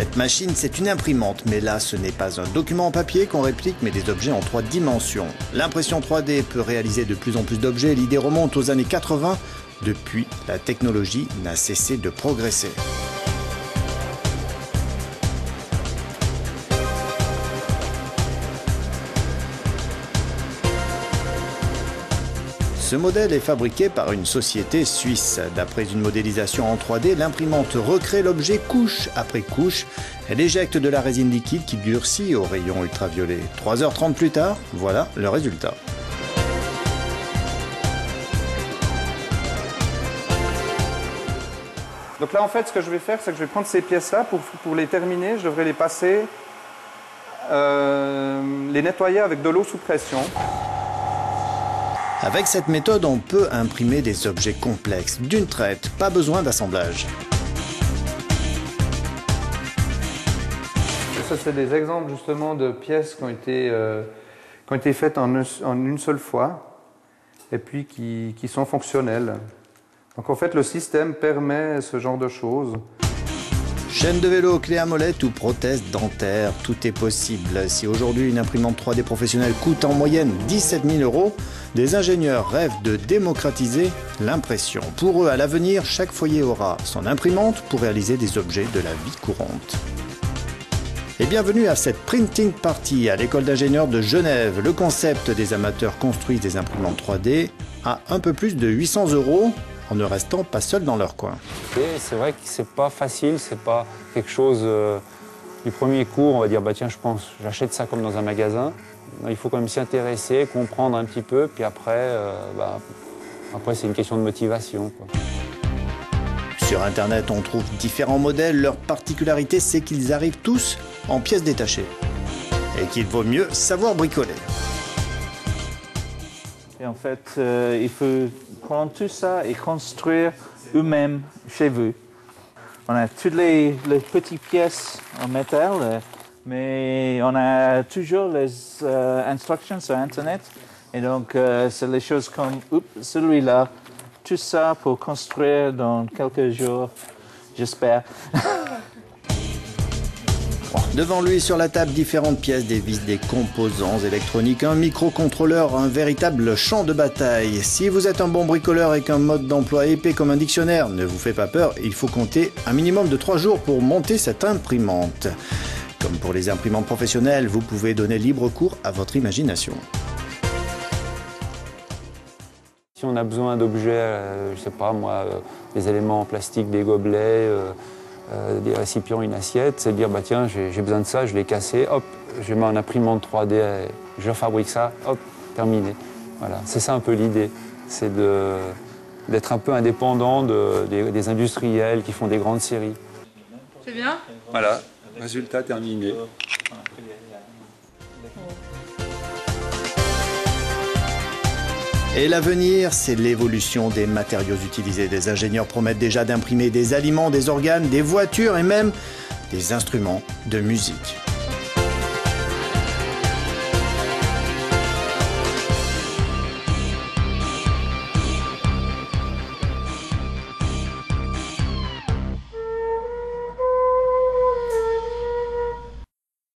Cette machine, c'est une imprimante, mais là, ce n'est pas un document en papier qu'on réplique, mais des objets en 3 dimensions. L'impression 3D peut réaliser de plus en plus d'objets. L'idée remonte aux années 80. Depuis, la technologie n'a cessé de progresser. Ce modèle est fabriqué par une société suisse. D'après une modélisation en 3D, l'imprimante recrée l'objet couche après couche. Elle éjecte de la résine liquide qui durcit au rayon ultraviolet. 3h30 plus tard, voilà le résultat. Donc là, en fait, ce que je vais faire, c'est que je vais prendre ces pièces-là pour les terminer. Je devrais les passer, les nettoyer avec de l'eau sous pression. Avec cette méthode, on peut imprimer des objets complexes d'une traite, pas besoin d'assemblage. Ça, c'est des exemples justement de pièces qui ont été faites en une seule fois et puis qui sont fonctionnelles. Donc en fait, le système permet ce genre de choses. Chaîne de vélo, clé à molette ou prothèse dentaire, tout est possible. Si aujourd'hui une imprimante 3D professionnelle coûte en moyenne 17 000 €, des ingénieurs rêvent de démocratiser l'impression. Pour eux, à l'avenir, chaque foyer aura son imprimante pour réaliser des objets de la vie courante. Et bienvenue à cette Printing Party à l'école d'ingénieurs de Genève. Le concept des amateurs construisent des imprimantes 3D à un peu plus de 800 € en ne restant pas seuls dans leur coin. C'est vrai que c'est pas facile, c'est pas quelque chose du premier coup, on va dire bah tiens j'achète ça comme dans un magasin. Il faut quand même s'y intéresser, comprendre un petit peu, puis après c'est une question de motivation, quoi. Sur internet, on trouve différents modèles. Leur particularité, c'est qu'ils arrivent tous en pièces détachées. Et qu'il vaut mieux savoir bricoler. Et en fait, il faut prendre tout ça et construire eux-mêmes chez vous. On a toutes les petites pièces en métal, mais on a toujours les instructions sur Internet. Et donc, c'est les choses comme celui-là. Tout ça pour construire dans quelques jours, j'espère. Devant lui, sur la table, différentes pièces, des vis, des composants électroniques, un microcontrôleur, un véritable champ de bataille. Si vous êtes un bon bricoleur et qu'un mode d'emploi épais comme un dictionnaire ne vous fait pas peur, il faut compter un minimum de 3 jours pour monter cette imprimante. Comme pour les imprimantes professionnelles, vous pouvez donner libre cours à votre imagination. Si on a besoin d'objets, je sais pas moi, des éléments en plastique, des gobelets, des récipients, une assiette, c'est dire bah tiens j'ai besoin de ça, je l'ai cassé, hop, je mets en imprimante 3D, je fabrique ça, hop, terminé. Voilà, c'est ça un peu l'idée, c'est d'être un peu indépendant des industriels qui font des grandes séries. C'est bien? Voilà, résultat terminé. Et l'avenir, c'est l'évolution des matériaux utilisés. Des ingénieurs promettent déjà d'imprimer des aliments, des organes, des voitures et même des instruments de musique.